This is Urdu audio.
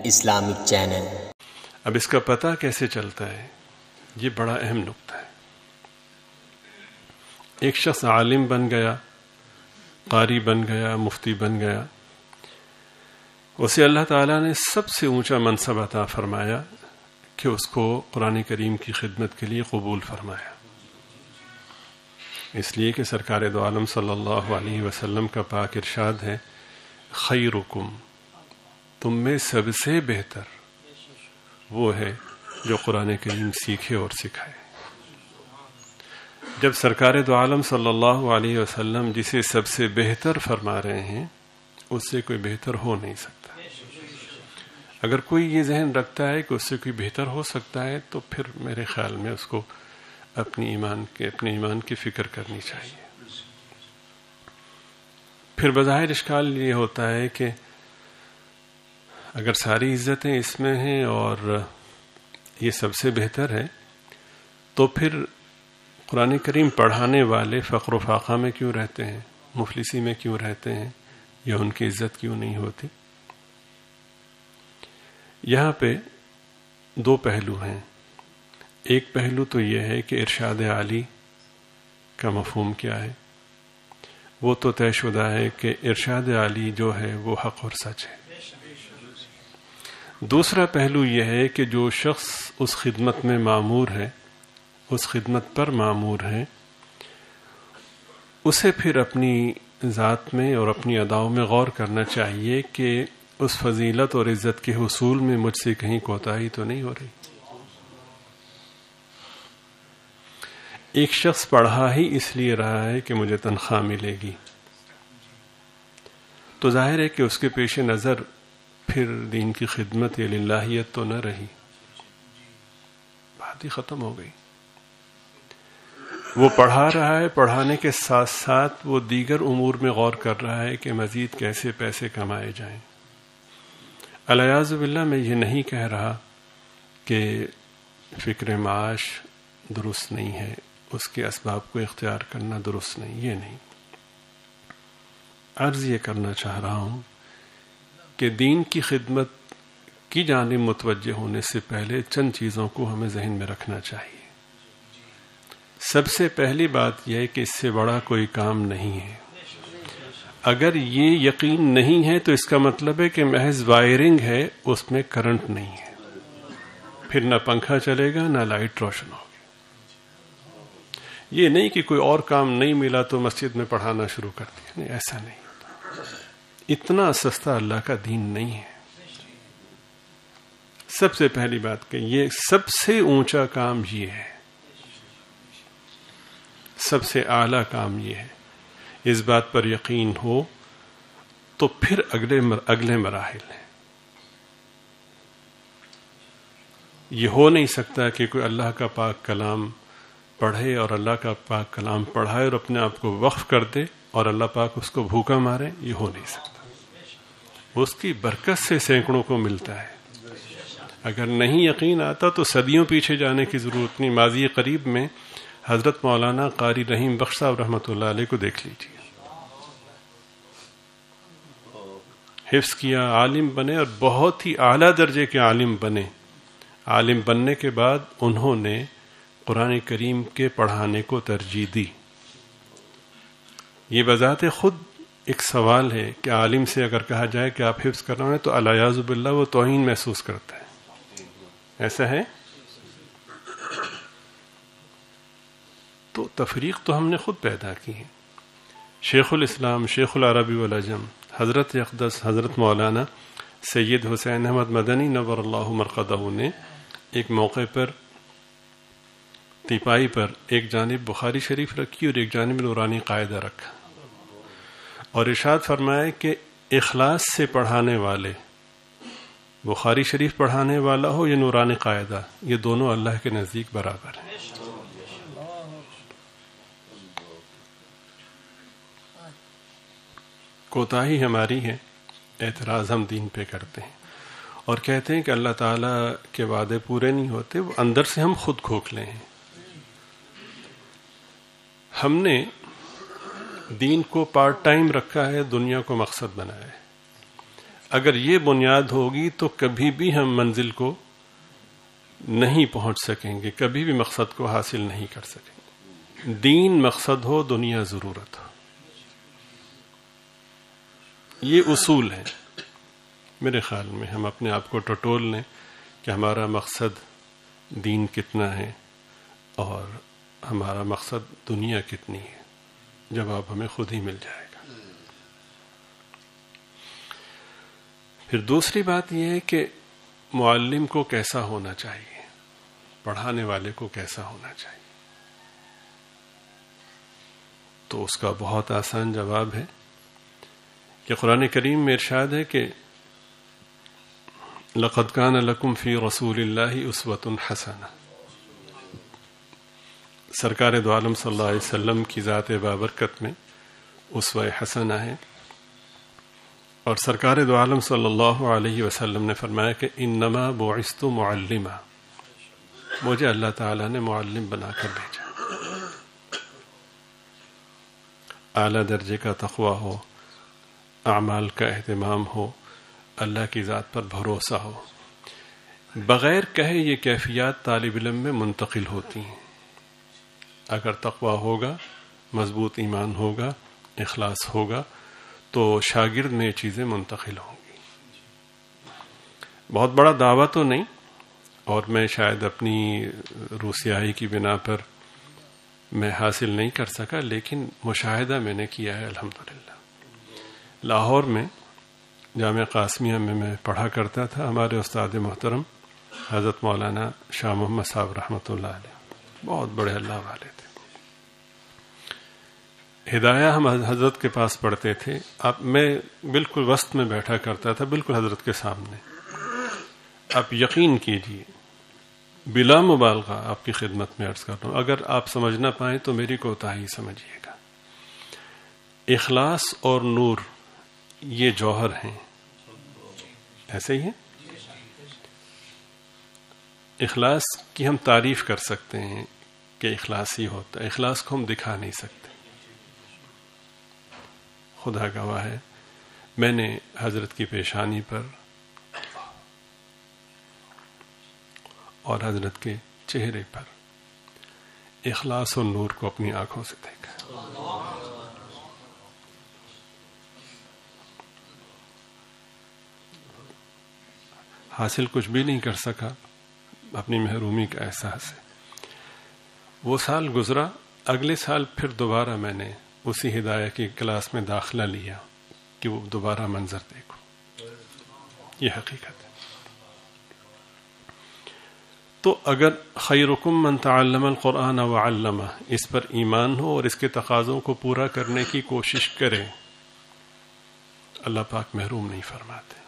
Islamic channel. اب اس کا پتہ کیسے چلتا ہے؟ یہ بڑا اہم نقطہ ہے۔ ایک شخص عالم بن گیا، قاری بن گیا، مفتی بن گیا، اسے اللہ تعالیٰ نے سب سے اونچا منصب عطا فرمایا کہ اس کو قرآن کریم کی خدمت کے لیے قبول فرمایا، اس لیے کہ سرکار دو عالم صلی اللہ علیہ وسلم کا پاک ارشاد ہے، خیرکم، تم میں سب سے بہتر وہ ہے جو قرآن کریم سیکھے اور سکھائے۔ جب سرکار دو عالم صلی اللہ علیہ وسلم جسے سب سے بہتر فرما رہے ہیں، اس سے کوئی بہتر ہو نہیں سکتا۔ اگر کوئی یہ ذہن رکھتا ہے کہ اس سے کوئی بہتر ہو سکتا ہے تو پھر میرے خیال میں اس کو اپنے ایمان کی فکر کرنی چاہیے۔ پھر بظاہر اشکال یہ ہوتا ہے کہ اگر ساری عزتیں اس میں ہیں اور یہ سب سے بہتر ہے تو پھر قرآن کریم پڑھانے والے فقر و فاقہ میں کیوں رہتے ہیں، مفلسی میں کیوں رہتے ہیں، یا ان کی عزت کیوں نہیں ہوتی؟ یہاں پہ دو پہلو ہیں۔ ایک پہلو تو یہ ہے کہ ارشاد عالی کا مفہوم کیا ہے، وہ تو طے شدہ ہے کہ ارشاد عالی جو ہے وہ حق اور سچ ہے۔ دوسرا پہلو یہ ہے کہ جو شخص اس خدمت میں مامور ہے، اس خدمت پر مامور ہے، اسے پھر اپنی ذات میں اور اپنی اداؤں میں غور کرنا چاہیے کہ اس فضیلت اور عزت کے حصول میں مجھ سے کہیں کوتاہی تو نہیں ہو رہی۔ ایک شخص پڑھا ہی اس لیے رہا ہے کہ مجھے تنخواہ ملے گی، تو ظاہر ہے کہ اس کے پیش نظر پھر دین کی خدمت یا للہیت تو نہ رہی، بات ہی ختم ہو گئی۔ وہ پڑھا رہا ہے، پڑھانے کے ساتھ ساتھ وہ دیگر امور میں غور کر رہا ہے کہ مزید کیسے پیسے کمائے جائیں۔ الیاذ باللہ، میں یہ نہیں کہہ رہا کہ فکر معاش درست نہیں ہے، اس کے اسباب کو اختیار کرنا درست نہیں، یہ نہیں۔ عرض یہ کرنا چاہ رہا ہوں کہ دین کی خدمت کی جانب متوجہ ہونے سے پہلے چند چیزوں کو ہمیں ذہن میں رکھنا چاہیے۔ سب سے پہلی بات یہ ہے کہ اس سے بڑا کوئی کام نہیں ہے۔ اگر یہ یقین نہیں ہے تو اس کا مطلب ہے کہ محض وائرنگ ہے، اس میں کرنٹ نہیں ہے، پھر نہ پنکھا چلے گا نہ لائٹ روشن ہوگی۔ یہ نہیں کہ کوئی اور کام نہیں ملا تو مسجد میں پڑھانا شروع کر دیا، نہیں، ایسا نہیں ہوتا۔ اتنا سستا اللہ کا دین نہیں ہے۔ سب سے پہلی بات کہ یہ سب سے اونچا کام یہ ہے، سب سے اعلیٰ کام یہ ہے۔ اس بات پر یقین ہو تو پھر اگلے مراحل ہیں۔ یہ ہو نہیں سکتا کہ کوئی اللہ کا پاک کلام پڑھے اور اللہ کا پاک کلام پڑھائے اور اپنے آپ کو وقف کر دے اور اللہ پاک اس کو بھوکا مارے، یہ ہو نہیں سکتا۔ اس کی برکت سے سینکڑوں کو ملتا ہے۔ اگر نہیں یقین آتا تو صدیوں پیچھے جانے کی ضرورت نہیں۔ ماضی قریب میں حضرت مولانا قاری رحیم بخش صاحب رحمۃ اللہ علیہ کو دیکھ لیجیے، حفظ کیا، عالم بنے اور بہت ہی اعلیٰ درجے کے عالم بنے۔ عالم بننے کے بعد انہوں نے قرآن کریم کے پڑھانے کو ترجیح دی۔ یہ بذات خود ایک سوال ہے کہ عالم سے اگر کہا جائے کہ آپ حفظ کر رہے ہیں تو الیاذ باللہ وہ توہین محسوس کرتا ہے۔ ایسا ہے؟ تو تفریق تو ہم نے خود پیدا کی ہے۔ شیخ الاسلام، شیخ العربی والعجم، حضرت اقدس حضرت مولانا سید حسین احمد مدنی نور اللہ مرقدہ نے ایک موقع پر تیپائی پر ایک جانب بخاری شریف رکھی اور ایک جانب نورانی قاعدہ رکھا، اور ارشاد فرمایا کہ اخلاص سے پڑھانے والے، بخاری شریف پڑھانے والا ہو یا نورانی قاعدہ، یہ دونوں اللہ کے نزدیک برابر ہیں۔ کوتاہی ہماری ہے، اعتراض ہم دین پہ کرتے ہیں اور کہتے ہیں کہ اللہ تعالیٰ کے وعدے پورے نہیں ہوتے، وہ اندر سے ہم خود کھوکھلے ہیں۔ ہم نے دین کو پارٹ ٹائم رکھا ہے، دنیا کو مقصد بنایا ہے۔ اگر یہ بنیاد ہوگی تو کبھی بھی ہم منزل کو نہیں پہنچ سکیں گے، کبھی بھی مقصد کو حاصل نہیں کر سکیں گے۔ دین مقصد ہو، دنیا ضرورت ہو، یہ اصول ہے۔ میرے خیال میں ہم اپنے آپ کو ٹٹول لیں کہ ہمارا مقصد دین کتنا ہے اور ہمارا مقصد دنیا کتنی ہے، جواب ہمیں خود ہی مل جائے گا۔ پھر دوسری بات یہ ہے کہ معلم کو کیسا ہونا چاہیے، پڑھانے والے کو کیسا ہونا چاہیے؟ تو اس کا بہت آسان جواب ہے کہ قرآن کریم میں ارشاد ہے کہ لَقَدْ كَانَ لَكُمْ فِي رَسُولِ اللَّهِ أُسْوَةٌ حَسَنَةٌ، سرکار دو عالم صلی اللہ علیہ وسلم کی ذات بابرکت میں اسوہ حسنہ ہے، اور سرکار دو عالم صلی اللہ علیہ وسلم نے فرمایا کہ انما بعثت معلما، مجھے اللہ تعالیٰ نے معلم بنا کر بھیجا۔ اعلیٰ درجے کا تقویٰ ہو، اعمال کا اہتمام ہو، اللہ کی ذات پر بھروسہ ہو، بغیر کہے یہ کیفیات طالب علم میں منتقل ہوتی ہیں۔ اگر تقویٰ ہوگا، مضبوط ایمان ہوگا، اخلاص ہوگا تو شاگرد میں یہ چیزیں منتقل ہوں گی۔ بہت بڑا دعویٰ تو نہیں، اور میں شاید اپنی روسیائی کی بنا پر میں حاصل نہیں کر سکا، لیکن مشاہدہ میں نے کیا ہے الحمدللہ۔ لاہور میں جامعہ قاسمیہ میں پڑھا کرتا تھا، ہمارے استاد محترم حضرت مولانا شاہ محمد صاحب رحمۃ اللہ علیہ، بہت بڑے اللہ والے تھے۔ ہدایہ ہم حضرت کے پاس پڑھتے تھے، اب میں بالکل وسط میں بیٹھا کرتا تھا، بالکل حضرت کے سامنے۔ آپ یقین کیجئے، بلا مبالغہ آپ کی خدمت میں عرض کر رہا ہوں، اگر آپ سمجھ نہ پائیں تو میری کوتاہی سمجھیے گا۔ اخلاص اور نور یہ جوہر ہیں، ایسے ہی ہیں۔ اخلاص کی ہم تعریف کر سکتے ہیں کہ اخلاص ہی ہوتا ہے، اخلاص کو ہم دکھا نہیں سکتے۔ خدا گواہ ہے، میں نے حضرت کی پیشانی پر اور حضرت کے چہرے پر اخلاص و نور کو اپنی آنکھوں سے دیکھا۔ حاصل کچھ بھی نہیں کر سکا، اپنی محرومی کا احساس ہے۔ وہ سال گزرا، اگلے سال پھر دوبارہ میں نے اسی ہدایہ کی کلاس میں داخلہ لیا کہ وہ دوبارہ منظر دیکھو، یہ حقیقت ہے۔ تو اگر خیرکم من تعلم القرآن وعلمہ، اس پر ایمان ہو اور اس کے تقاضوں کو پورا کرنے کی کوشش کرے، اللہ پاک محروم نہیں فرماتے۔